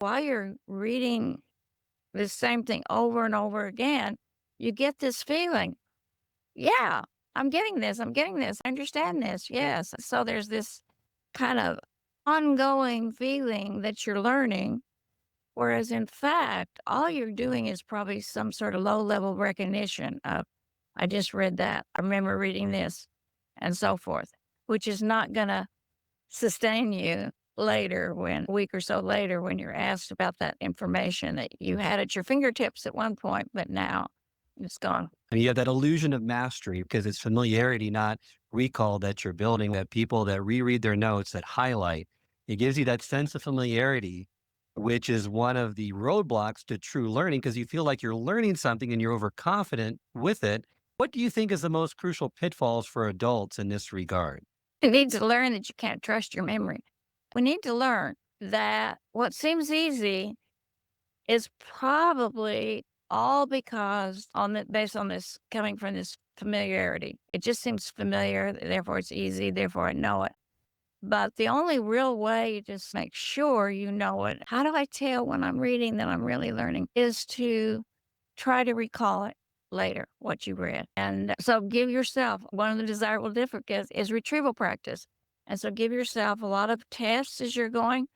While you're reading the same thing over and over again, you get this feeling, yeah, I'm getting this. I'm getting this. I understand this. Yes. So there's this kind of ongoing feeling that you're learning. Whereas in fact, all you're doing is probably some sort of low level recognition of, I just read that. I remember reading this and so forth, which is not going to sustain you later when a week or so later when you're asked about that information that you had at your fingertips at one point, but now it's gone. And you have that illusion of mastery because it's familiarity, not recall that you're building, that people that reread their notes, that highlight. It gives you that sense of familiarity, which is one of the roadblocks to true learning because you feel like you're learning something and you're overconfident with it. What do you think is the most crucial pitfalls for adults in this regard? You need to learn that you can't trust your memory. We need to learn that what seems easy is probably all because based on this coming from this familiarity. It just seems familiar, therefore it's easy, therefore I know it. But the only real way to just make sure you know it, how do I tell when I'm reading that I'm really learning, is to try to recall it later, what you read. And so give yourself one of the desirable difficulties is retrieval practice. And so give yourself a lot of tests as you're going.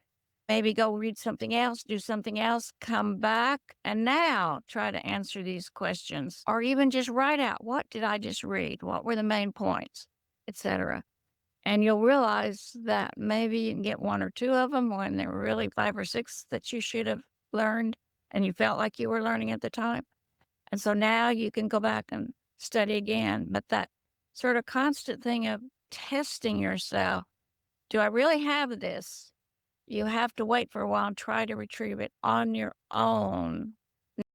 Maybe go read something else, do something else, come back, and now try to answer these questions. Or even just write out, what did I just read? What were the main points, etc. And you'll realize that maybe you can get one or two of them when there were really five or six that you should have learned and you felt like you were learning at the time. And so now you can go back and study again. But that sort of constant thing of testing yourself, do I really have this? You have to wait for a while and try to retrieve it on your own